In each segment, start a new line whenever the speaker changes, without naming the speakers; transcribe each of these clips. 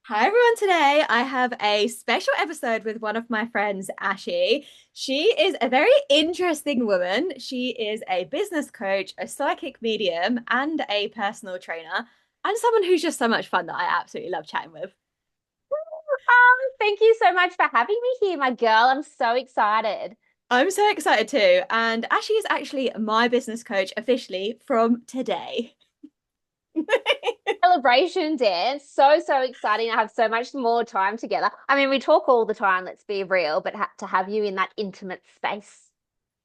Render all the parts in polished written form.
Hi everyone, today I have a special episode with one of my friends, Ashy. She is a very interesting woman. She is a business coach, a psychic medium, and a personal trainer, and someone who's just so much fun that I absolutely love chatting with.
Thank you so much for having me here, my girl. I'm so excited.
I'm so excited too, and Ashy is actually my business coach officially from today.
Celebration dance. So exciting. I have so much more time together. I mean, we talk all the time, let's be real, but ha to have you in that intimate space,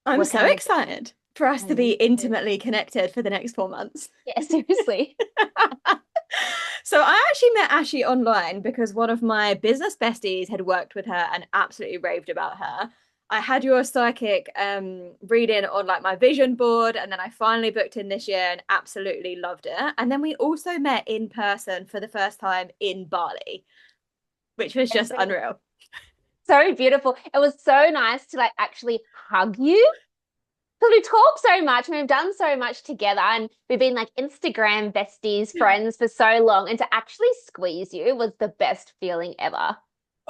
I'm so
working with you.
excited for us
I
to be
me too.
intimately connected for the next 4 months.
Yeah, seriously.
So I actually met Ashy online because one of my business besties had worked with her and absolutely raved about her. I had your psychic reading on like my vision board, and then I finally booked in this year and absolutely loved it. And then we also met in person for the first time in Bali, which was just
Every
unreal.
so beautiful. It was so nice to like actually hug you. Because we talk so much and we've done so much together and we've been like Instagram besties, friends for so long. And to actually squeeze you was the best feeling ever.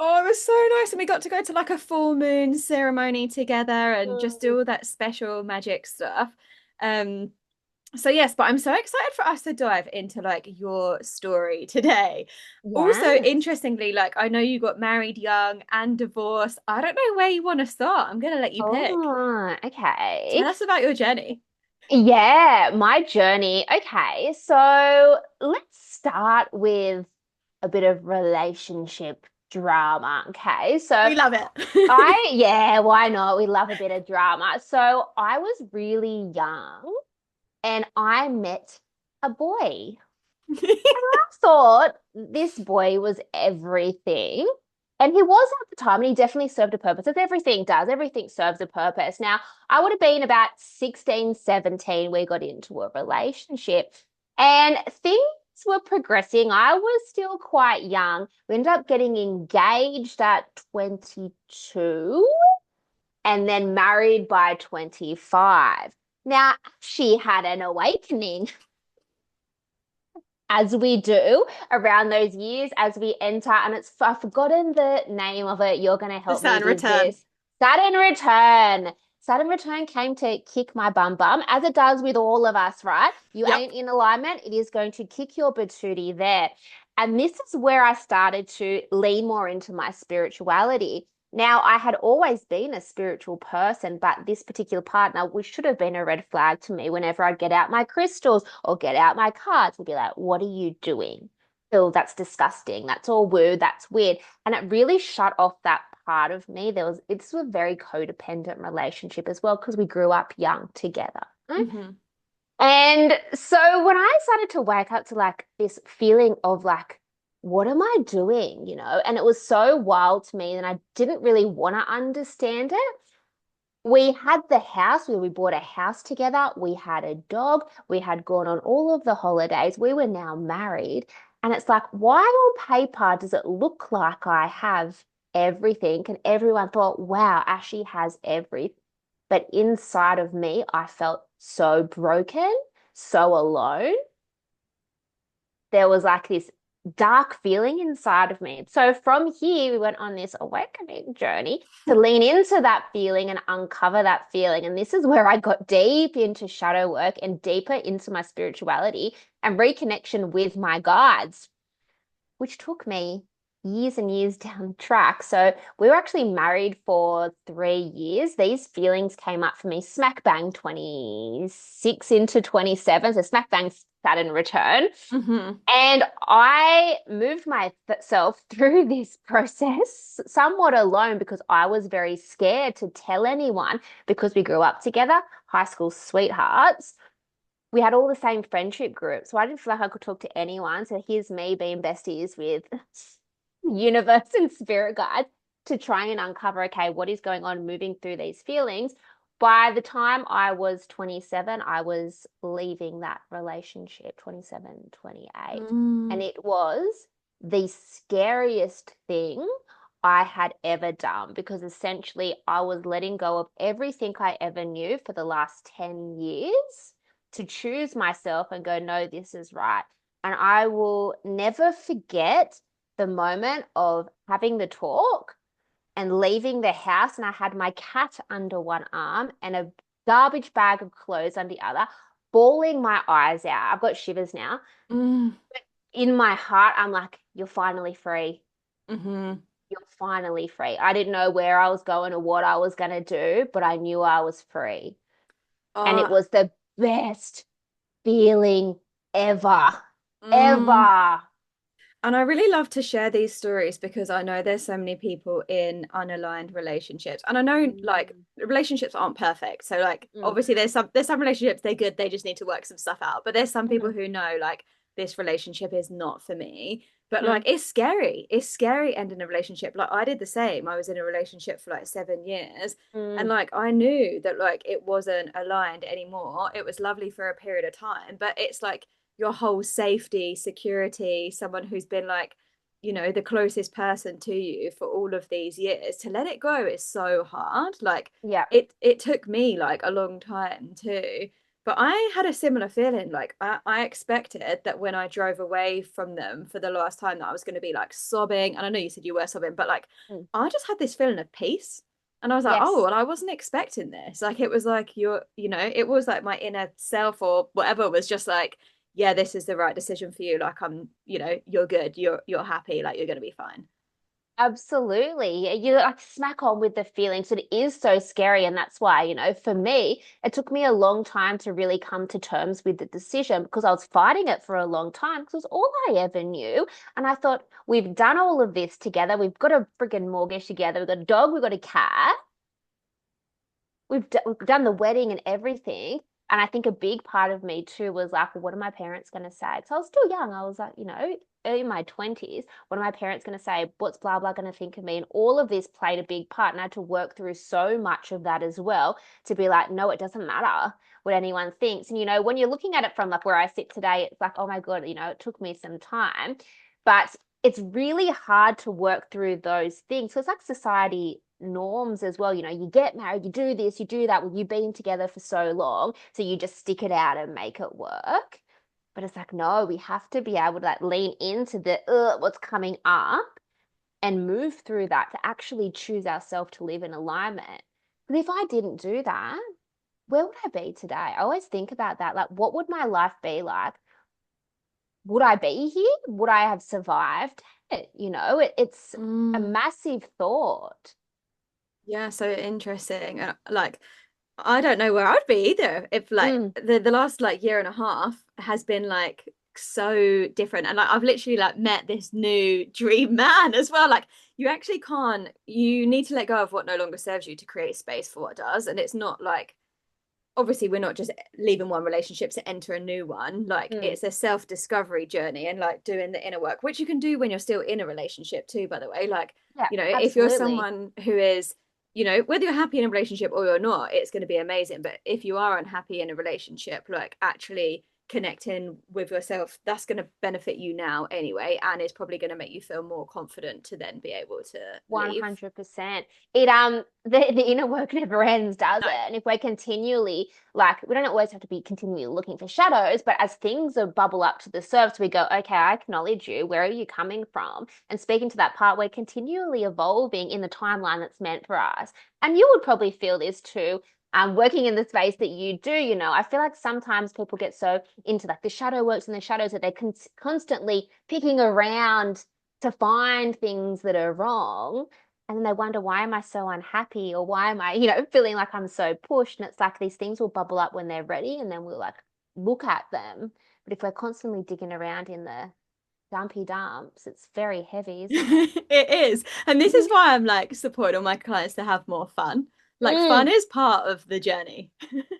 Oh, it was so nice. And we got to go to like a full moon ceremony together and just
Mm.
do all that special magic stuff. Um, So yes, but I'm so excited for us to dive into like your story today. Also,
Yes.
interestingly, like I know you got married young and divorced. I don't know where you want to start. I'm gonna let you pick.
Oh, okay.
Tell us about your journey.
Yeah, my journey. Okay, so let's start with a bit of relationship drama. Okay, so
We love it.
yeah, why not? We love a bit of drama. So I was really young and I met a boy. I thought this boy was everything. And he was at the time, and he definitely served a purpose, as everything does. Everything serves a purpose. Now, I would have been about 16, 17. We got into a relationship, and things were progressing. I was still quite young. We ended up getting engaged at 22 and then married by 25. Now, she had an awakening as we do around those years as we enter. And I've forgotten the name of it. You're going to
The
help me
Saturn
with
return.
this. Saturn Return. Saturn Return came to kick my bum, as it does with all of us, right? You
Yep.
ain't in alignment, it is going to kick your patootie there. And this is where I started to lean more into my spirituality. Now, I had always been a spiritual person, but this particular partner, which should have been a red flag to me whenever I get out my crystals or get out my cards and be like, what are you doing? Oh, that's disgusting. That's all woo. That's weird. And it really shut off that part of me. It's a very codependent relationship as well because we grew up young together. Right?
Hmm.
And so when I started to wake up to like this feeling of like, what am I doing? And it was so wild to me and I didn't really want to understand it. We had the house where we bought a house together. We had a dog. We had gone on all of the holidays. We were now married. And it's like, why on paper does it look like I have everything? And everyone thought, wow, Ashley has everything. But inside of me, I felt so broken, so alone. There was like this dark feeling inside of me. So from here, we went on this awakening journey to lean into that feeling and uncover that feeling. And this is where I got deep into shadow work and deeper into my spirituality and reconnection with my guides, which took me years and years down the track. So we were actually married for 3 years. These feelings came up for me smack bang 26 into 27. So smack bang Saturn return.
Hmm.
And I moved myself through this process somewhat alone because I was very scared to tell anyone because we grew up together, high school sweethearts. We had all the same friendship group. So I didn't feel like I could talk to anyone. So here's me being besties with universe and spirit guides to try and uncover, okay, what is going on moving through these feelings. By the time I was 27, I was leaving that relationship, 27, 28. And
Mm.
it was the scariest thing I had ever done because essentially I was letting go of everything I ever knew for the last 10 years to choose myself and go, no, this is right. And I will never forget the moment of having the talk and leaving the house, and I had my cat under one arm and a garbage bag of clothes under the other, bawling my eyes out. I've got shivers now.
Mm,
In my heart, I'm like, you're finally free.
hmm.
You're finally free. I didn't know where I was going or what I was going to do, but I knew I was free. And it
Uh,
was the best feeling ever,
mm.
ever.
And I really love to share these stories because I know there's so many people in unaligned relationships. And I know like
Mm,
relationships aren't perfect. So like
mm,
obviously there's some relationships they're good, they just need to work some stuff out. But there's some people
mm,
who know like this relationship is not for me. But like
mm,
it's scary. It's scary ending a relationship. Like I did the same. I was in a relationship for like 7 years. And
mm.
like I knew that like it wasn't aligned anymore. It was lovely for a period of time, but it's like your whole safety, security, someone who's been like, the closest person to you for all of these years, to let it go is so hard. Like
Yeah.
it took me like a long time too. But I had a similar feeling. Like I expected that when I drove away from them for the last time that I was going to be like sobbing. And I know you said you were sobbing, but like
Mm.
I just had this feeling of peace. And I was like, oh,
Yes.
well, I wasn't expecting this. Like it was like it was like my inner self or whatever was just like, yeah, this is the right decision for you. Like you're good, you're happy, like you're gonna be fine.
Absolutely. You like smack on with the feelings. It is so scary. And that's why, for me, it took me a long time to really come to terms with the decision because I was fighting it for a long time because it was all I ever knew. And I thought, we've done all of this together. We've got a freaking mortgage together. We've got a dog. We've got a cat. We've done the wedding and everything. And I think a big part of me too was like, well, what are my parents going to say? Because I was still young. I was like, early in my 20s. What are my parents going to say? What's blah, blah going to think of me? And all of this played a big part. And I had to work through so much of that as well to be like, no, it doesn't matter what anyone thinks. And, when you're looking at it from like where I sit today, it's like, oh my God, it took me some time. But it's really hard to work through those things. So it's like society norms as well. You get married, you do this, you do that. Well, you've been together for so long, so you just stick it out and make it work. But it's like, no, we have to be able to like lean into the what's coming up and move through that to actually choose ourselves to live in alignment. But if I didn't do that, where would I be today? I always think about that. Like, what would my life be like? Would I be here? Would I have survived it? It's a
Mm,
massive thought.
yeah, so interesting. Like I don't know where I'd be either if like
Mm,
the last like year and a half has been like so different. And like I've literally like met this new dream man as well. Like you need to let go of what no longer serves you to create space for what does. And it's not like obviously we're not just leaving one relationship to enter a new one. Like
mm.
it's a self-discovery journey and like doing the inner work, which you can do when you're still in a relationship too, by the way. Like
Yeah,
if you're
absolutely.
someone who is whether you're happy in a relationship or you're not, it's going to be amazing. But if you are unhappy in a relationship, like actually connecting with yourself, that's going to benefit you now anyway, and it's probably going to make you feel more confident to then be able to leave.
100%. The inner work never ends, does
No.
it? And if we're continually like we don't always have to be continually looking for shadows, but as things are bubble up to the surface, we go, okay, I acknowledge you. Where are you coming from? And speaking to that part, we're continually evolving in the timeline that's meant for us. And you would probably feel this too. Working in the space that you do, I feel like sometimes people get so into like the shadow works and the shadows that they're constantly picking around to find things that are wrong. And then they wonder, why am I so unhappy? Or why am I, feeling like I'm so pushed? And it's like these things will bubble up when they're ready and then we'll like look at them. But if we're constantly digging around in the dumpy dumps, it's very heavy, isn't it?
It is. And this is why I'm like supporting all my clients to have more fun. Like fun
Mm,
is part of the journey.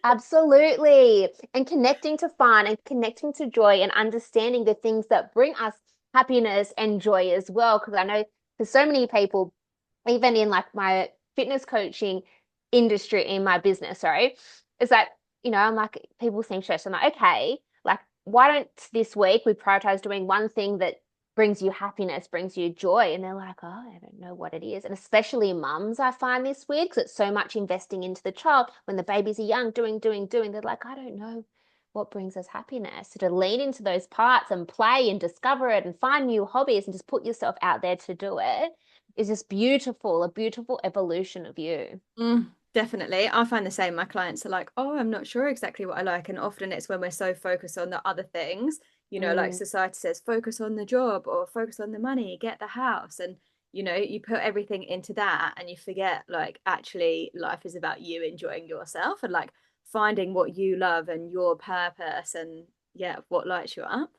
absolutely. And connecting to fun and connecting to joy and understanding the things that bring us happiness and joy as well. Because I know for so many people, even in like my fitness coaching industry in my business, sorry, is that, I'm like, people seem stressed. I'm like, okay, like, why don't this week we prioritize doing one thing that brings you happiness, brings you joy? And they're like, oh, I don't know what it is. And especially mums, I find this weird because it's so much investing into the child when the babies are young, doing. They're like, I don't know what brings us happiness. So to lean into those parts and play and discover it and find new hobbies and just put yourself out there to do it is just beautiful, a beautiful evolution of you.
Definitely. I find the same. My clients are like, oh, I'm not sure exactly what I like. And often it's when we're so focused on the other things, like
Mm,
society says, focus on the job or focus on the money, get the house. And, you put everything into that and you forget, like, actually, life is about you enjoying yourself and like finding what you love and your purpose and, yeah, what lights you up.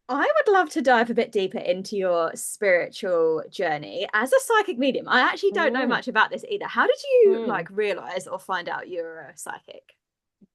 I would love to dive a bit deeper into your spiritual journey as a psychic medium. I actually don't know
mm,
much about this either. How did you
mm.
like realize or find out you're a psychic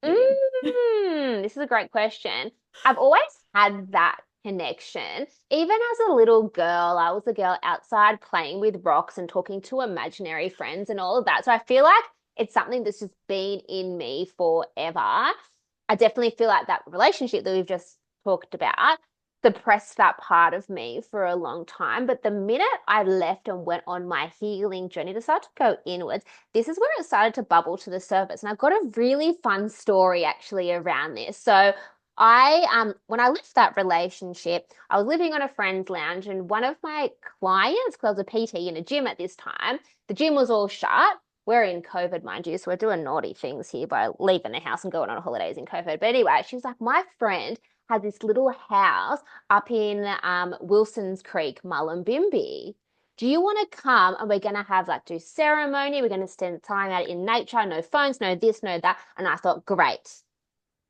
medium?
This is a great question. I've always had that connection. Even as a little girl, I was a girl outside playing with rocks and talking to imaginary friends and all of that. So I feel like it's something that's just been in me forever. I definitely feel like that relationship that we've just talked about suppressed that part of me for a long time. But the minute I left and went on my healing journey to start to go inwards, this is where it started to bubble to the surface. And I've got a really fun story actually around this. So I when I left that relationship, I was living on a friend's lounge and one of my clients, because I was a PT in a gym at this time, the gym was all shut. We're in COVID, mind you, so we're doing naughty things here by leaving the house and going on holidays in COVID. But anyway, she was like, my friend had this little house up in Wilson's Creek, Mullumbimby. Do you want to come and we're going to have like do ceremony? We're going to spend time out in nature, no phones, no this, no that. And I thought, great,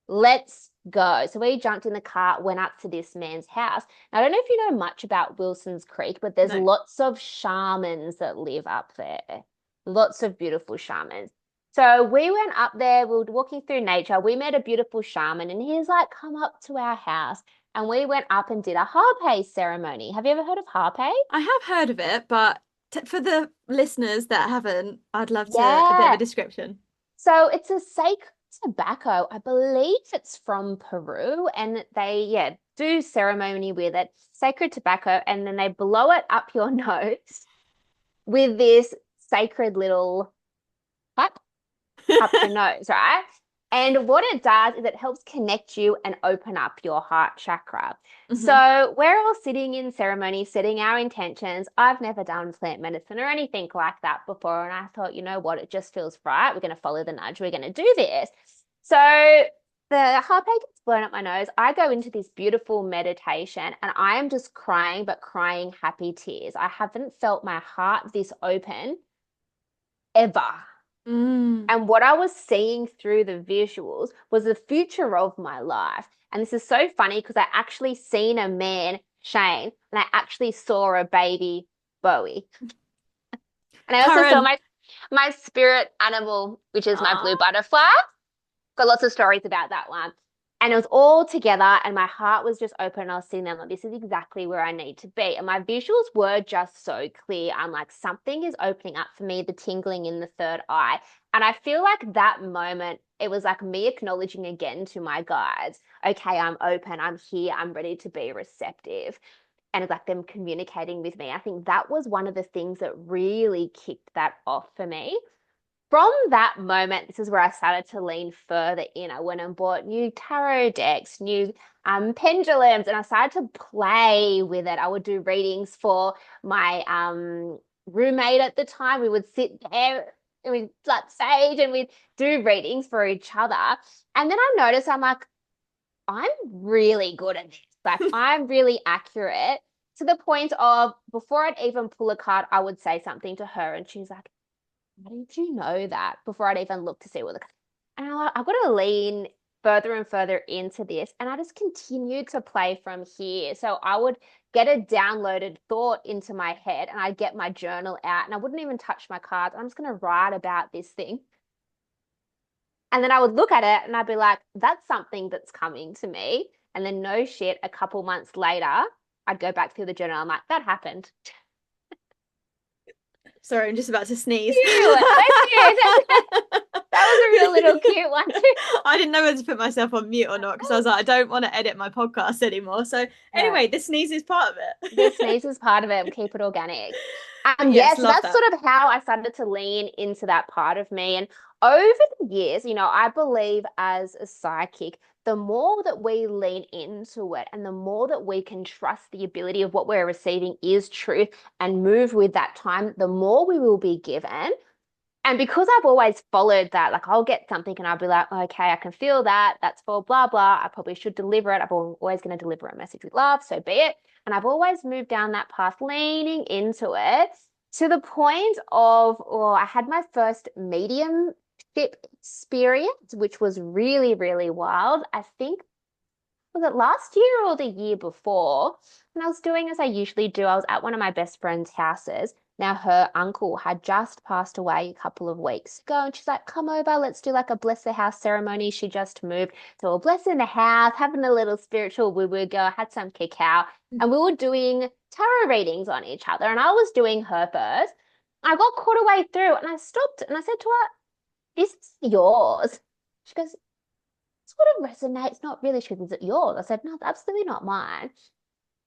let's go. So we jumped in the car, went up to this man's house. Now, I don't know if you know much about Wilson's Creek, but there's
No.
lots of shamans that live up there. Lots of beautiful shamans. So we went up there, we were walking through nature. We met a beautiful shaman, and he's like, come up to our house. And we went up and did a harpe ceremony. Have you ever heard of harpe?
I have heard of it, but for the listeners that haven't, I'd love to a bit of a
Yeah.
description.
So it's a sacred tobacco. I believe it's from Peru, and they, yeah, do ceremony with it. Sacred tobacco, and then they blow it up your nose with this sacred little pipe up your nose, right? And what it does is it helps connect you and open up your heart chakra.
Hmm.
So we're all sitting in ceremony, setting our intentions. I've never done plant medicine or anything like that before. And I thought, you know what? It just feels right. We're going to follow the nudge. We're going to do this. So the harpe gets blown up my nose. I go into this beautiful meditation and I am just crying, but crying happy tears. I haven't felt my heart this open ever.
Mm.
And what I was seeing through the visuals was the future of my life. And this is so funny because I actually seen a man, Shane, and I actually saw a baby, Bowie. And I also saw
Current.
my spirit animal, which is my blue
Ah.
butterfly. Got lots of stories about that one. And it was all together, and my heart was just open. And I was seeing them like, this is exactly where I need to be. And my visuals were just so clear. I'm like, something is opening up for me, the tingling in the third eye. And I feel like that moment, it was like me acknowledging again to my guides, okay, I'm open, I'm here, I'm ready to be receptive. And it's like them communicating with me. I think that was one of the things that really kicked that off for me. From that moment, this is where I started to lean further in. I went and bought new tarot decks, new pendulums, and I started to play with it. I would do readings for my roommate at the time. We would sit there and we'd like sage and we'd do readings for each other. And then I noticed I'm like, I'm really good at this. Like I'm really accurate to the point of before I'd even pull a card, I would say something to her and she's like, how did you know that before I'd even looked to see what the and I've got to lean further and further into this. And I just continued to play from here. So I would get a downloaded thought into my head and I'd get my journal out and I wouldn't even touch my cards. I'm just going to write about this thing. And then I would look at it and I'd be like, that's something that's coming to me. And then no shit, a couple months later, I'd go back through the journal. I'm like, that happened.
Sorry, I'm just about to sneeze.
Cute. That's cute. That was a real little cute one too.
I didn't know whether to put myself on mute or not because I was like, I don't want to edit my podcast anymore. So
No,
anyway, the sneeze is part of
the
it.
sneeze is part of it. Keep it organic.
But
Yeah,
yes,
so
love
that's
that.
sort of how I started to lean into that part of me. And over the years, I believe as a psychic, the more that we lean into it and the more that we can trust the ability of what we're receiving is truth and move with that time, the more we will be given. And because I've always followed that, like I'll get something and I'll be like, okay, I can feel that. That's for blah, blah. I probably should deliver it. I'm always going to deliver a message with love. So be it. And I've always moved down that path, leaning into it to the point of, oh, I had my first mediumship experience, which was really, really wild. I think was it last year or the year before? And I was doing as I usually do. I was at one of my best friend's houses. Now, her uncle had just passed away a couple of weeks ago, and she's like, come over, let's do like a bless the house ceremony. She just moved. So we're blessing the house, having a little spiritual woo-woo go. I had some cacao, and we were doing tarot readings on each other, and I was doing her first. I got caught away through, and I stopped and I said to her, is this yours? She goes, sort of resonates, not really. She goes, is it yours? I said, no, it's absolutely not mine.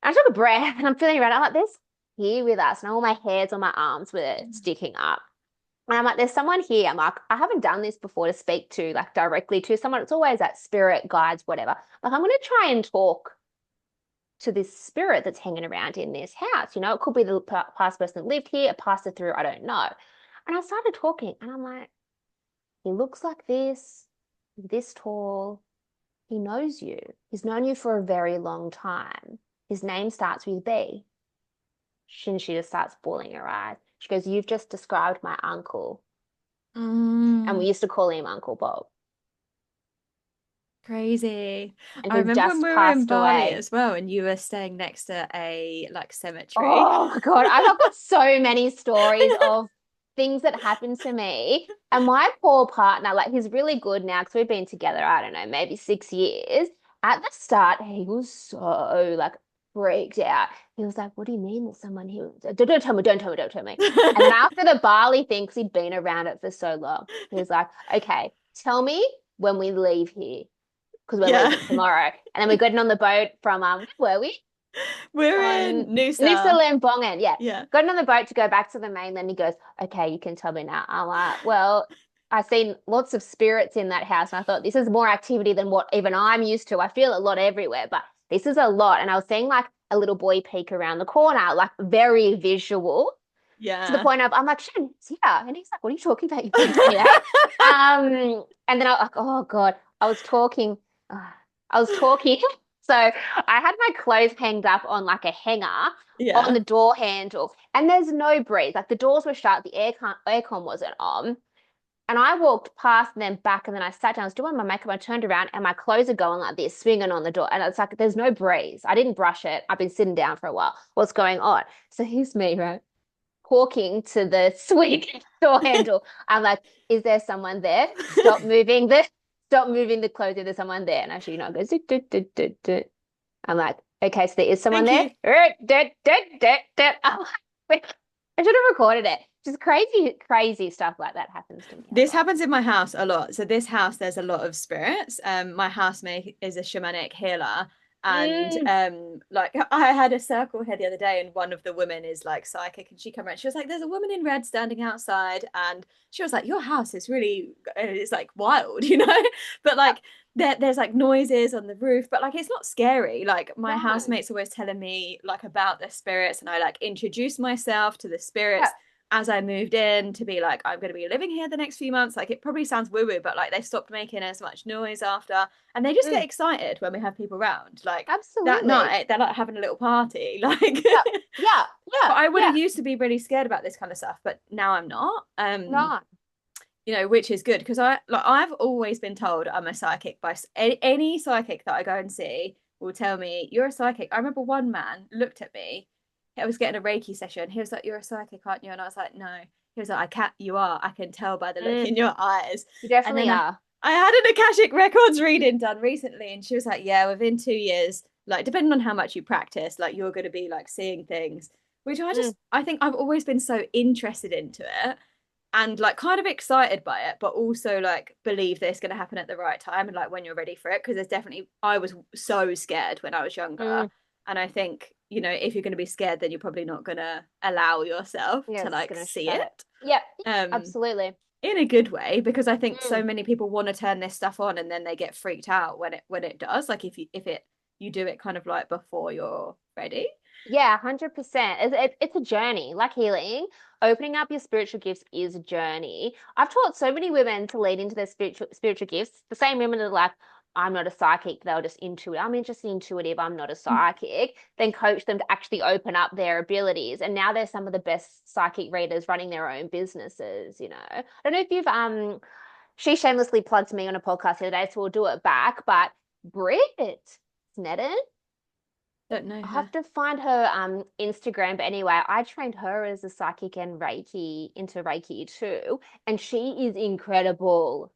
And I took a breath and I'm feeling around. I'm like, there's here with us. And all my hairs on my arms were sticking up. And I'm like, there's someone here. I'm like, I haven't done this before to speak to, like directly to someone. It's always that spirit, guides, whatever. Like, I'm going to try and talk to this spirit that's hanging around in this house. It could be the past person that lived here, a pastor through, I don't know. And I started talking and I'm like, he looks like this tall. He knows you. He's known you for a very long time. His name starts with B. She just starts bawling her eyes. She goes, you've just described my uncle. And we
Mm,
used to call him Uncle Bob.
crazy.
And
I
he's
remember when
just
we were in
passed
Bali
away.
as well, and you were staying next to a like cemetery.
Oh my God. I've got so many stories of things that happened to me. And my poor partner, like he's really good now because we've been together, I don't know, maybe 6 years. At the start, he was so like freaked out. He was like, what do you mean there's someone here? Don't tell me, don't tell me, don't tell me. And then after the Bali thing, because he'd been around it for so long, he was like, okay, tell me when we leave here because we're
Yeah.
leaving tomorrow. And then we got on the boat from, where were we?
We're
On
in
Nusa
Noosa.
Lembongan. Yeah.
Yeah.
Got on the boat to go back to the mainland. He goes, okay, you can tell me now. I'm like, well, I've seen lots of spirits in that house. And I thought this is more activity than what even I'm used to. I feel a lot everywhere, but this is a lot. And I was seeing like a little boy peek around the corner, like very visual to the
Yeah.
point of, I'm like, Shan, it's here. And he's like, what are you talking about? You didn't say that. And then I was like, oh God, uh, I was talking. So I had my clothes hanged up on like a hanger on
Yeah.
the door handle, and there's no breeze. Like the doors were shut, the aircon wasn't on. And I walked past and then back, and then I sat down. I was doing my makeup. I turned around, and my clothes are going like this, swinging on the door. And it's like there's no breeze. I didn't brush it. I've been sitting down for a while. What's going on? So here's me, right? Talking to the swing door handle. I'm like, is there someone there? Stop moving the clothes. Is there someone there? And actually, it goes, "Doot, doot, doot, doot, doot." I'm like, okay, so there is someone
Thank
there.
you.
I'm like, I should have recorded it. Just crazy, crazy stuff like that happens to me a
This
lot.
happens in my house a lot. So this house, there's a lot of spirits. My housemate is a shamanic healer. And
Mm.
like I had a circle here the other day, and one of the women is like psychic, and she came around. She was like, "There's a woman in red standing outside," and she was like, "Your house is really, it's like wild, you know." But
Yeah,
like there's like noises on the roof, but like it's not scary. Like my
no.
housemate's always telling me like about the spirits, and I like introduce myself to the
Yeah.
spirits as I moved in to be like, I'm going to be living here the next few months. Like, it probably sounds woo woo, but like, they stopped making as much noise after. And they just get
Mm.
excited when we have people around. Like, that
Absolutely.
night, they're like having a little party. Like,
Yeah. Yeah.
but
Yeah.
I would have
Yeah.
used to be really scared about this kind of stuff, but now I'm not.
No.
Which is good because I've always been told I'm a psychic by any psychic that I go and see will tell me you're a psychic. I remember one man looked at me. I was getting a Reiki session. He was like, "You're a psychic, aren't you?" And I was like, "No." He was like, "I can't. You are. I can tell by the look
Mm.
in your eyes."
You
And
definitely
then
are.
I had an Akashic Records reading done recently, and she was like, "Yeah, within 2 years, like depending on how much you practice, like you're going to be like seeing things." Which
Mm.
I think I've always been so interested into it and like kind of excited by it, but also like believe that it's going to happen at the right time and like when you're ready for it. Because there's definitely, I was so scared when I was younger.
Mm.
And I think, if you're going to be scared, then you're probably not going to allow yourself
Yeah,
to
it's
like
gonna
see
shut it.
it.
Yep,
Um,
absolutely.
in a good way, because I think so
Mm.
many people want to turn this stuff on and then they get freaked out when it does. Like if you do it kind of like before you're ready.
Yeah, 100%. It's a journey, like healing. Opening up your spiritual gifts is a journey. I've taught so many women to lead into their spiritual gifts. The same women that are like, I'm not a psychic, they're just intuitive. I'm just intuitive, I'm not a psychic. Then coach them to actually open up their abilities. And now they're some of the best psychic readers running their own businesses, you know. I don't know if you've she shamelessly plugged me on a podcast the other day, so we'll do it back. But Brit Sneddon,
Don't know
I
her.
have to find her Instagram, but anyway, I trained her as a psychic and Reiki into Reiki too, and she is incredible.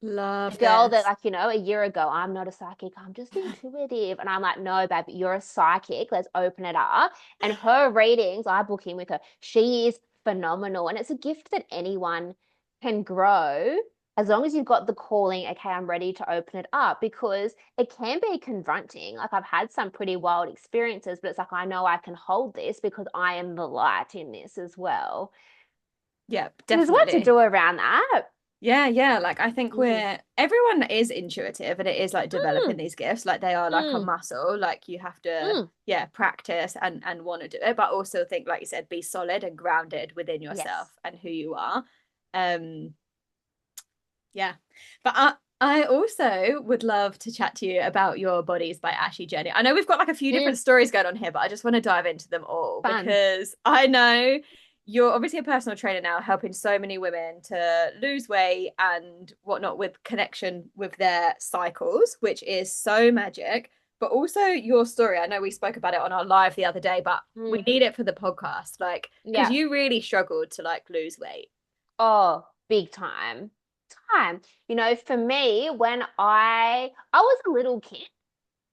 The
Love
girl that,
this.
like, a year ago, I'm not a psychic, I'm just intuitive. And I'm like, no, babe, you're a psychic. Let's open it up. And her readings, I book in with her. She is phenomenal. And it's a gift that anyone can grow as long as you've got the calling, okay, I'm ready to open it up because it can be confronting. Like, I've had some pretty wild experiences, but it's like, I know I can hold this because I am the light in this as well.
Yep,
So there's work to
definitely.
do around that.
Yeah, yeah. Like I think
Mm,
everyone is intuitive and it is like developing
mm,
these gifts. Like they are like a
mm,
muscle. Like you have to,
mm.
yeah, practice and want to do it, but also think, like you said, be solid and grounded within
Yes.
yourself and who you are. Um, yeah. But I also would love to chat to you about your Bodies by Ashy journey. I know we've got like a few different
Mm,
stories going on here, but I just want to dive into them all
fun.
because I know you're obviously a personal trainer now, helping so many women to lose weight and whatnot with connection with their cycles, which is so magic. But also your story. I know we spoke about it on our live the other day, but we
Mm,
need it for the podcast, like because
yeah.
you really struggled to like lose weight.
Oh, big time. Time. For me, when I was a little kid,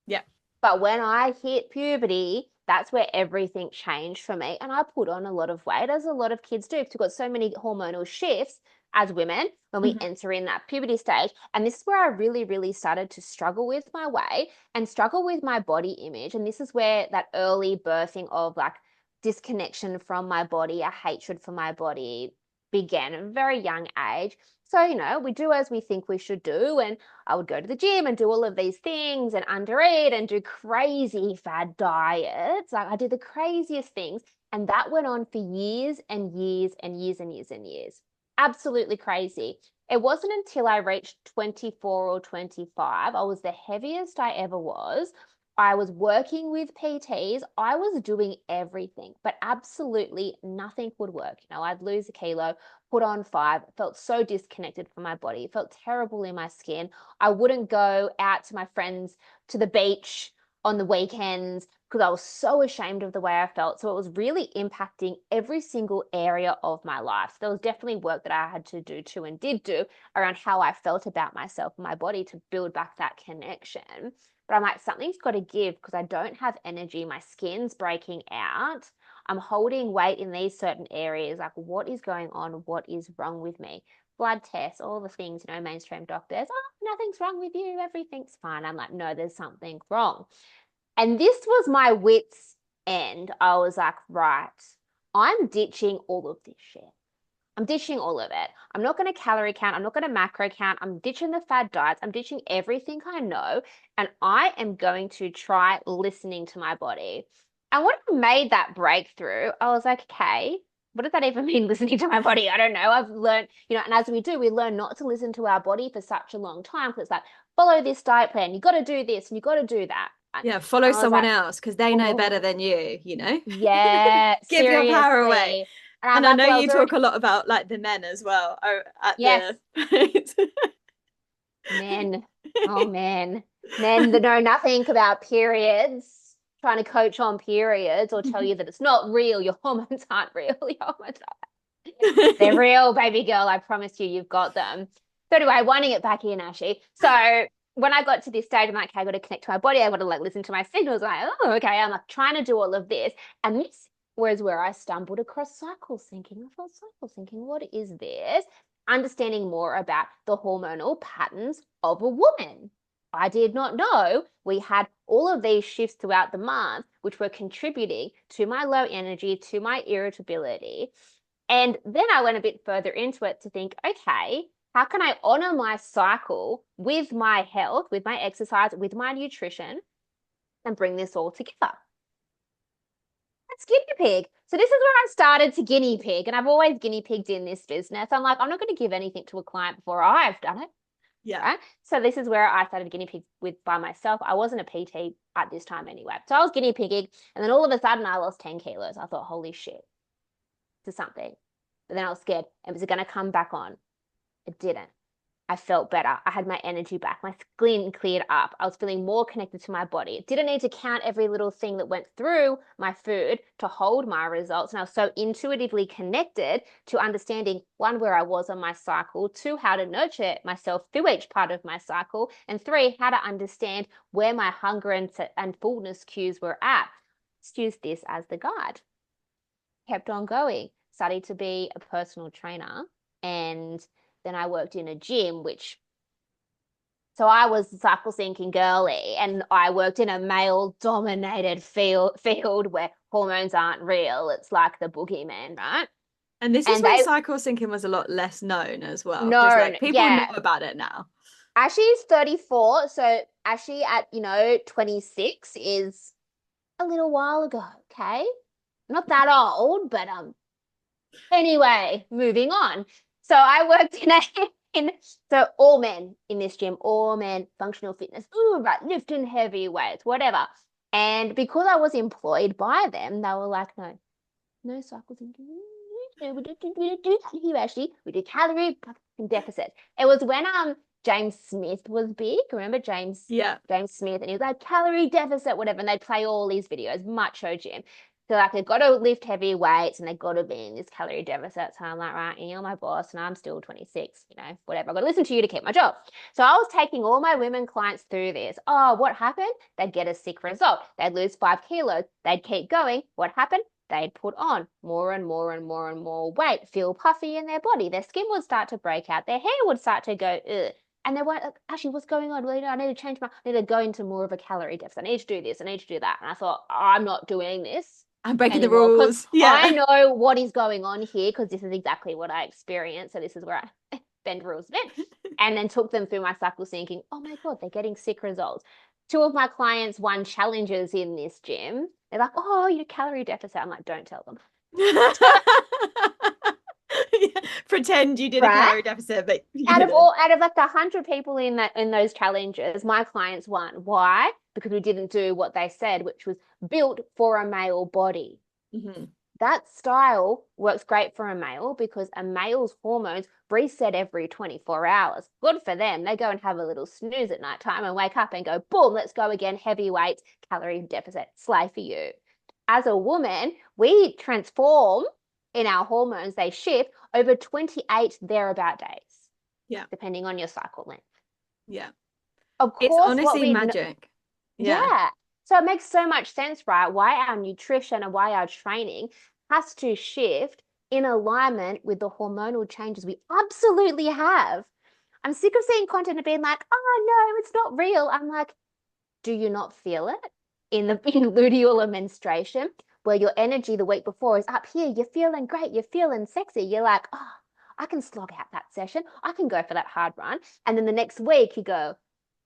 Yeah.
but when I hit puberty, that's where everything changed for me. And I put on a lot of weight, as a lot of kids do, because we've got so many hormonal shifts as women when we
Mhm.
enter in that puberty stage. And this is where I really, really started to struggle with my weight and struggle with my body image. And this is where that early birthing of like disconnection from my body, a hatred for my body began at a very young age. So, we do as we think we should do. And I would go to the gym and do all of these things and undereat and do crazy fad diets. Like I did the craziest things. And that went on for years and years and years and years and years. Absolutely crazy. It wasn't until I reached 24 or 25, I was the heaviest I ever was. I was working with PTs. I was doing everything, but absolutely nothing would work. I'd lose a kilo, put on 5, felt so disconnected from my body, felt terrible in my skin. I wouldn't go out to my friends to the beach on the weekends because I was so ashamed of the way I felt. So it was really impacting every single area of my life. So there was definitely work that I had to do too and did do around how I felt about myself and my body to build back that connection. But I'm like, something's got to give because I don't have energy. My skin's breaking out. I'm holding weight in these certain areas. Like, what is going on? What is wrong with me? Blood tests, all the things, mainstream doctors, oh, nothing's wrong with you. Everything's fine. I'm like, no, there's something wrong. And this was my wits' end. I was like, right, I'm ditching all of this shit. I'm ditching all of it. I'm not going to calorie count. I'm not going to macro count. I'm ditching the fad diets. I'm ditching everything I know. And I am going to try listening to my body. And when I made that breakthrough, I was like, okay, what does that even mean, listening to my body? I don't know. I've learned, and as we do, we learn not to listen to our body for such a long time because it's like, follow this diet plan. You got to do this and you got to do that. And
Yeah, follow
I was
someone
like,
else because they know better
oh,
than you.
yeah,
Give your power away.
seriously. And I'm
And I
like,
know
well, I was
you talk
already,
a lot about like the men as well at
yes.
the
Men, oh men that know nothing about periods, trying to coach on periods or tell you that it's not real. Your hormones aren't real. Your hormones are. They're real, baby girl. I promise you, you've got them. So anyway, winding it back in, Ashy. So when I got to this stage, I'm like, okay, I got to connect to my body. I got to like listen to my signals. I'm like, oh, okay. I'm like trying to do all of this, and this was where I stumbled across cycle syncing. I thought cycle syncing, what is this? Understanding more about the hormonal patterns of a woman. I did not know we had all of these shifts throughout the month, which were contributing to my low energy, to my irritability. And then I went a bit further into it to think, okay, how can I honor my cycle with my health, with my exercise, with my nutrition, and bring this all together? That's guinea pig. So this is where I started to guinea pig, and I've always guinea pigged in this business. I'm like, I'm not going to give anything to a client before I've done it,
Yeah.
right? So this is where I started guinea pig with by myself. I wasn't a PT at this time anyway. So I was guinea pigging, and then all of a sudden I lost 10 kilos. I thought, holy shit, to something. But then I was scared. And was it going to come back on? It didn't. I felt better. I had my energy back. My skin cleared up. I was feeling more connected to my body. It didn't need to count every little thing that went through my food to hold my results. And I was so intuitively connected to understanding one, where I was on my cycle, two, how to nurture myself through each part of my cycle, and three, how to understand where my hunger and fullness cues were at. Let's use this as the guide. Kept on going, studied to be a personal trainer, and then I worked in a gym, which so I was a cycle syncing girly, and I worked in a male dominated field where hormones aren't real. It's like the boogeyman, right?
And this is
And
when
they
cycle syncing was a lot less known as well, because
known,
like people know
yeah.
about it now.
Ashley's 34, so Ashley at 26 is a little while ago, okay? Not that old, but anyway, moving on. So I worked in so all men in this gym, all men, functional fitness, ooh, right, lifting heavy weights, whatever. And because I was employed by them, they were like, no, no cycle thinking. We do here actually. We do calorie deficit. It was when James Smith was big. Remember
Yeah.
James Smith, and he was like calorie deficit, whatever. And they'd play all these videos, macho gym. So like they've got to lift heavy weights and they've got to be in this calorie deficit. So I'm like, right, and you're my boss and I'm still 26, whatever. I've got to listen to you to keep my job. So I was taking all my women clients through this. Oh, what happened? They'd get a sick result. They'd lose 5 kilos. They'd keep going. What happened? They'd put on more and more and more and more weight, feel puffy in their body. Their skin would start to break out. Their hair would start to go, ugh. And they weren't like, actually, what's going on? Well, I need to change I need to go into more of a calorie deficit. I need to do this. I need to do that. And I thought, I'm not doing this
I'm breaking the
anymore because
rules.
I
Yeah.
know what is going on here because this is exactly what I experienced. So this is where I bend rules a bit. And then took them through my cycle thinking, oh my God, they're getting sick results. Two of my clients won challenges in this gym. They're like, oh, you're calorie deficit. I'm like, don't tell them.
Yeah. Pretend you did a
Right?
calorie deficit, but you didn't.
Out of like 100 people in those challenges, my clients won. Why? Because we didn't do what they said, which was built for a male body.
Hmm.
That style works great for a male because a male's hormones reset every 24 hours. Good for them. They go and have a little snooze at night time and wake up and go, boom, let's go again. Heavy weights, calorie deficit, slay for you. As a woman, we transform in our hormones, they shift over 28 thereabout days,
Yeah.
depending on your cycle length.
Yeah.
Of
It's
course,
honestly magic. Yeah.
yeah. So it makes so much sense, right? Why our nutrition and why our training has to shift in alignment with the hormonal changes we absolutely have. I'm sick of seeing content and being like, oh no, it's not real. I'm like, do you not feel it in the in luteal or menstruation where your energy the week before is up here? You're feeling great. You're feeling sexy. You're like, oh, I can slog out that session. I can go for that hard run. And then the next week you go,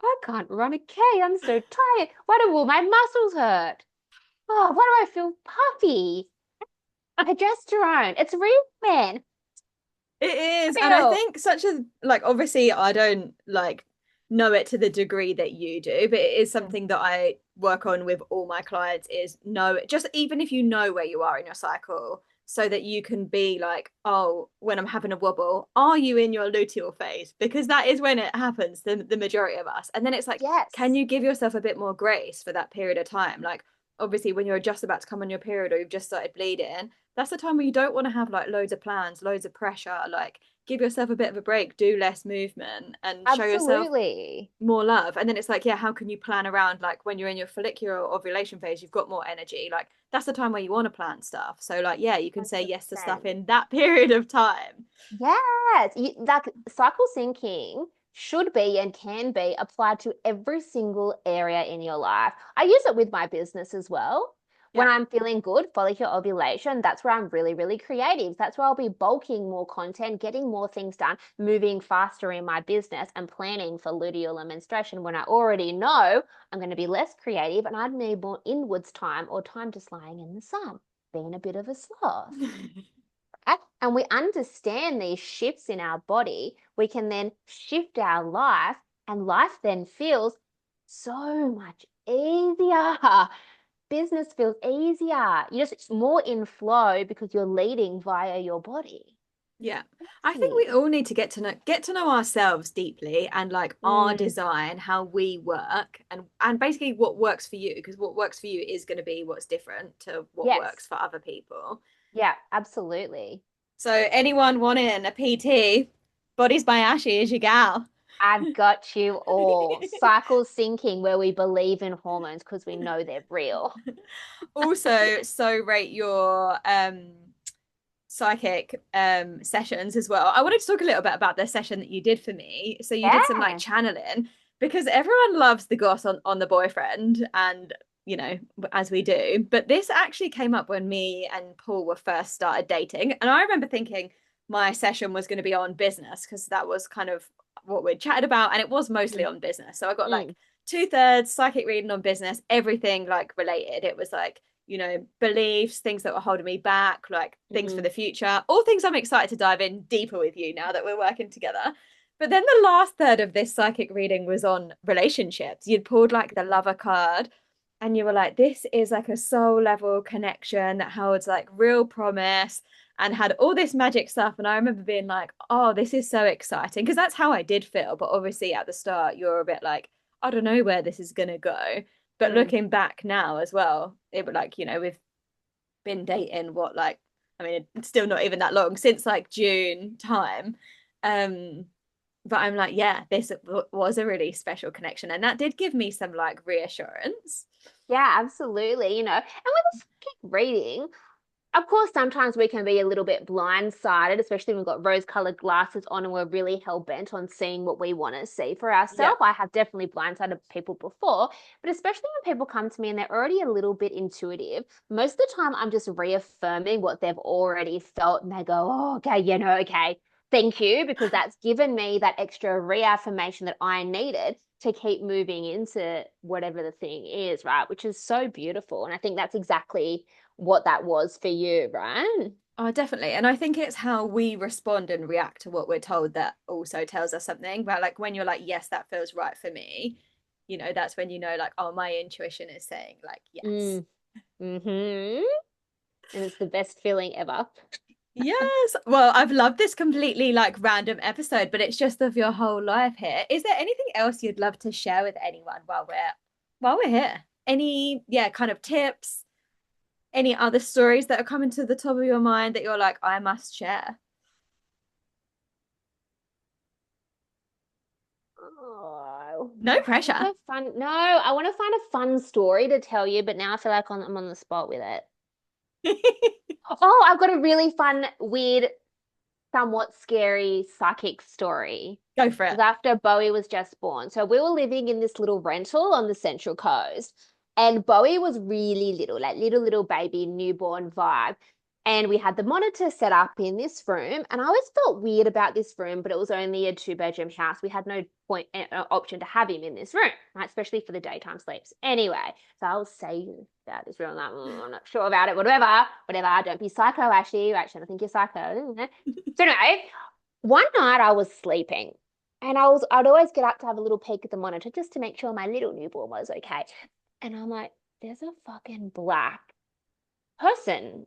I can't run a K. I'm so tired. Why do all my muscles hurt? Oh, why do I feel puffy? Progesterone. It's real, man.
It is. And I
Real.
think such a like obviously I don't like know it to the degree that you do, but it is
Mm.
something that I work on with all my clients is know just even if you know where you are in your cycle so that you can be like, oh, when I'm having a wobble, are you in your luteal phase? Because that is when it happens, the majority of us. And then it's like, can
Yes.
you give yourself a bit more grace for that period of time? Like obviously when you're just about to come on your period or you've just started bleeding, that's the time where you don't want to have like loads of plans, loads of pressure. Like give yourself a bit of a break, do less movement and show yourself
Absolutely.
more love. And then it's like, yeah, how can you plan around like when you're in your follicular ovulation phase, you've got more energy. Like that's the time where you want to plan stuff. So like, yeah, you can say yes to stuff
100%.
in that period of time.
Yes. Like cycle syncing should be and can be applied to every single area in your life. I use it with my business as well. When
Yeah.
I'm feeling good, follicular ovulation, that's where I'm really, really creative. That's where I'll be bulking more content, getting more things done, moving faster in my business, and planning for luteal and menstruation when I already know I'm going to be less creative and I'd need more inwards time or time just lying in the sun, being a bit of a sloth. Right? And we understand these shifts in our body, we can then shift our life, and life then feels so much easier. Business feels easier. You're just more in flow because you're leading via your body.
Yeah. I think we
Crazy.
all need to get to know ourselves deeply and like our
Mm,
design, how we work and basically what works for you, because what works for you is going to be what's different to what works
yes.
for other people.
Yeah, absolutely.
So anyone wanting a PT, Bodies by Ashy is your gal.
I've got you all. Cycle syncing where we believe in hormones because we know they're real.
Also, so rate your psychic sessions as well. I wanted to talk a little bit about the session that you did for me. So you did some like
Yeah.
channeling, because everyone loves the goss on the boyfriend, and as we do. But this actually came up when me and Paul were first started dating. And I remember thinking my session was going to be on business, because that was kind of what we'd chatted about. And it was mostly
Mm,
on business. So I got like
mm,
2/3 psychic reading on business, everything like related. It was like, beliefs, things that were holding me back, like things for
mm,
the future, all things I'm excited to dive in deeper with you now that we're working together. But then the last third of this psychic reading was on relationships. You'd pulled like the lover card, and you were like, this is like a soul level connection that holds like real promise, and had all this magic stuff. And I remember being like, oh, this is so exciting. Because that's how I did feel. But obviously at the start, you're a bit like, I don't know where this is going to go. But
mm.
looking back now as well, it would like, we've been dating what, like, I mean, it's still not even that long, since like June time. Um, but I'm like, yeah, this was a really special connection. And that did give me some like reassurance.
Yeah, absolutely. And with a psychic reading, of course, sometimes we can be a little bit blindsided, especially when we've got rose-colored glasses on and we're really hell-bent on seeing what we want to see for
Yeah.
ourselves. I have definitely blindsided people before, but especially when people come to me and they're already a little bit intuitive, most of the time I'm just reaffirming what they've already felt and they go, oh, okay, okay. Thank you, because that's given me that extra reaffirmation that I needed to keep moving into whatever the thing is, right? Which is so beautiful. And I think that's exactly what that was for you, right?
Oh, definitely. And I think it's how we respond and react to what we're told that also tells us something. But like when you're like, yes, that feels right for me, that's when like, oh, my intuition is saying like, yes.
Mm, mm-hmm. And it's the best feeling ever.
Yes. Well, I've loved this completely like random episode, but it's just of your whole life here. Is there anything else you'd love to share with anyone while we're here? Any, yeah, kind of tips, any other stories that are coming to the top of your mind that you're like, I must share?
Oh,
No
I want
pressure.
a fun. No, I want to find a fun story to tell you, but now I feel like I'm on the spot with it. Oh, I've got a really fun, weird, somewhat scary psychic story.
Go for
It was
it.
after Bowie was just born. So we were living in this little rental on the Central Coast, and Bowie was really little, like little baby newborn vibe. And we had the monitor set up in this room, and I always felt weird about this room, but it was only a two-bedroom house. We had no option to have him in this room, right? Especially for the daytime sleeps. Anyway, so I was saying about this room, like, I'm not sure about it, whatever. Don't be psycho, Ashy. Actually, I think you're psycho. So anyway, one night I was sleeping and I'd always get up to have a little peek at the monitor just to make sure my little newborn was okay. And I'm like, there's a fucking black person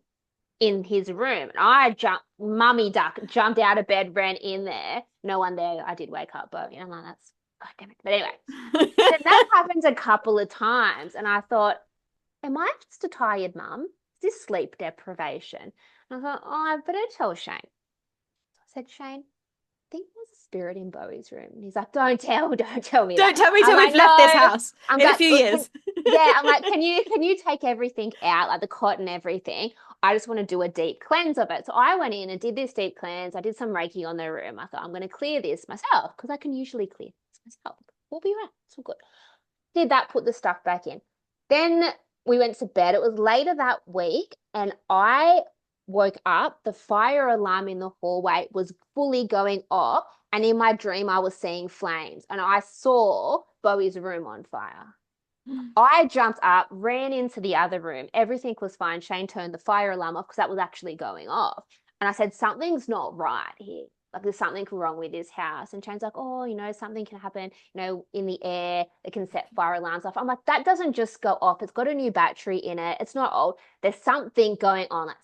in his room. And I jumped, mummy duck, jumped out of bed, ran in there. No one there. I did wake up, but I'm like, that's God damn it. But anyway, then that happened a couple of times. And I thought, am I just a tired mum? Is this sleep deprivation? And I thought, oh, I better tell Shane. So I said, Shane, think there's a spirit in Bowie's room. And he's like, don't tell me
Don't
that.
tell me
I'm
till we've
like,
left this
no.
house
I'm
in a
like,
few
look,
years.
yeah, I'm like, can you take everything out, like the cot and everything? I just want to do a deep cleanse of it. So I went in and did this deep cleanse. I did some Reiki on the room. I thought I'm going to clear this myself because I can usually clear this myself. We'll be right. It's all good. Did that, put the stuff back in. Then we went to bed. It was later that week, and I woke up. The fire alarm in the hallway was fully going off. And in my dream, I was seeing flames, and I saw Bowie's room on fire. I jumped up, ran into the other room. Everything was fine. Shane turned the fire alarm off because that was actually going off. And I said, something's not right here. Like there's something wrong with this house. And Shane's like, oh, something can happen, in the air that can set fire alarms off. I'm like, that doesn't just go off. It's got a new battery in it. It's not old. There's something going on. Like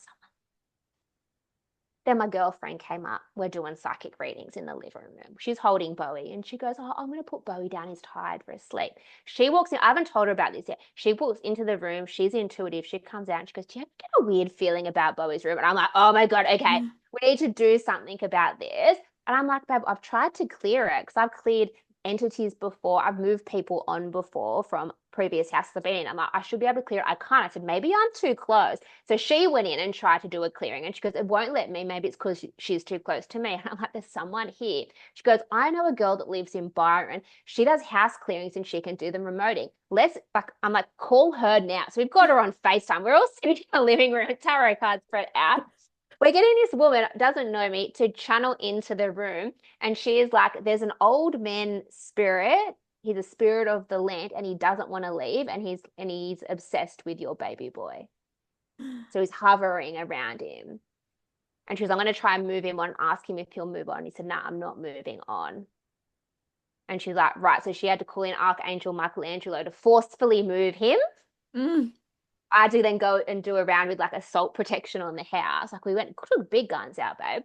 then my girlfriend came up. We're doing psychic readings in the living room. She's holding Bowie and she goes, oh, I'm going to put Bowie down. He's tired for a sleep. She walks in. I haven't told her about this yet. She walks into the room. She's intuitive. She comes out and she goes, do you ever get a weird feeling about Bowie's room? And I'm like, oh my God, okay. We need to do something about this. And I'm like, babe, I've tried to clear it because I've cleared entities before. I've moved people on before from previous houses I've been in. I'm like, I should be able to clear it. I can't. I said, maybe I'm too close. So she went in and tried to do a clearing and she goes, it won't let me. Maybe it's because she's too close to me. And I'm like, there's someone here. She goes, I know a girl that lives in Byron. She does house clearings and she can do them remoting. I'm like, call her now. So we've got her on FaceTime. We're all sitting in the living room, tarot cards spread out. We're getting this woman, doesn't know me, to channel into the room. And she is like, there's an old man spirit. He's a spirit of the land and he doesn't want to leave. And he's obsessed with your baby boy. So he's hovering around him. And she was, I'm going to try and move him on, ask him if he'll move on. He said, nah, I'm not moving on. And she's like, right. So she had to call in Archangel Michelangelo to forcefully move him.
Mm.
I had to then go and do a round with like assault protection on the house. Like we went, took big guns out, babe.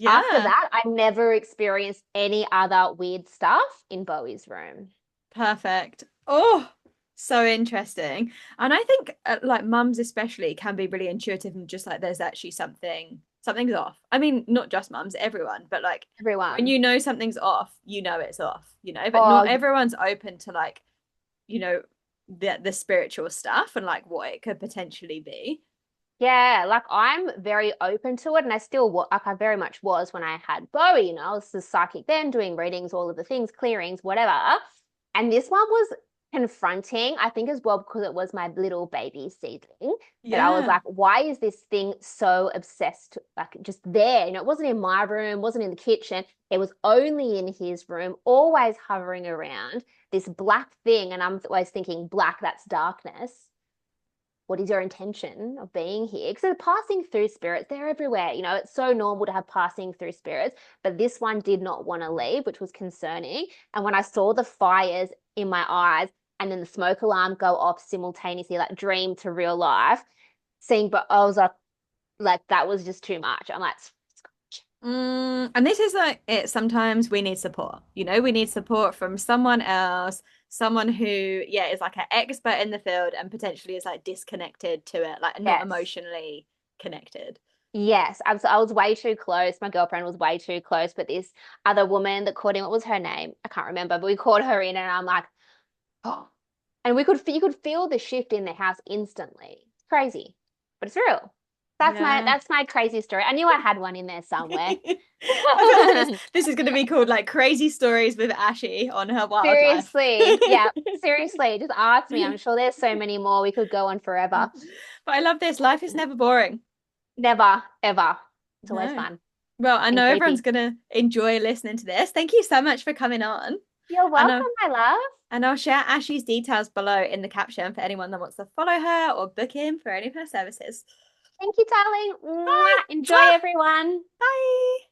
After
Yeah.
that, I never experienced any other weird stuff in Bowie's room.
Perfect. Oh, so interesting. And I think like mums especially can be really intuitive and just like there's actually something's off. I mean, not just mums, everyone, but like when
Everyone.
you know something's off, you know it's off, but not
Oh,
everyone's open to like, you know, the spiritual stuff and like what it could potentially be.
yeah. Like I'm very open to it. And I still, like I very much was when I had Bowie, I was the psychic then doing readings, all of the things, clearings, whatever. And this one was confronting, I think, as well, because it was my little baby seedling that I was
Yeah.
like, why is this thing so obsessed, like just there? It wasn't in my room, wasn't in the kitchen. It was only in his room, always hovering around this black thing. And I'm always thinking, black, that's darkness. What is your intention of being here? Because they're passing through spirits, they're everywhere. It's so normal to have passing through spirits, but this one did not want to leave, which was concerning. And when I saw the fires in my eyes and then the smoke alarm go off simultaneously, like dream to real life, but I was like that was just too much. I'm like,
And this is like it. Sometimes we need support. We need support from someone else, someone who, yeah, is like an expert in the field and potentially is like disconnected to it, like not
yes.
emotionally connected.
Yes, I was way too close. My girlfriend was way too close, but this other woman that called in, what was her name? I can't remember, but we called her in and I'm like, oh, and you could feel the shift in the house instantly. It's crazy, but it's real.
Yeah.
That's my crazy story. I knew I had one in there somewhere.
I feel like this is going to be called like crazy stories with Ashy on her wildlife.
Seriously, yeah, seriously. Just ask me. I'm sure there's so many more. We could go on forever.
But I love this. Life is never boring.
Never, ever. It's always
No.
fun
Well, I
and
know everyone's
creepy.
gonna enjoy listening to this. Thank you so much for coming on.
You're
And
welcome, my love.
I'll share Ashley's details below in the caption for anyone that wants to follow her or book in for any of her services.
Thank you, darling.
Bye.
Mwah. Enjoy,
Mwah.
everyone.
Bye.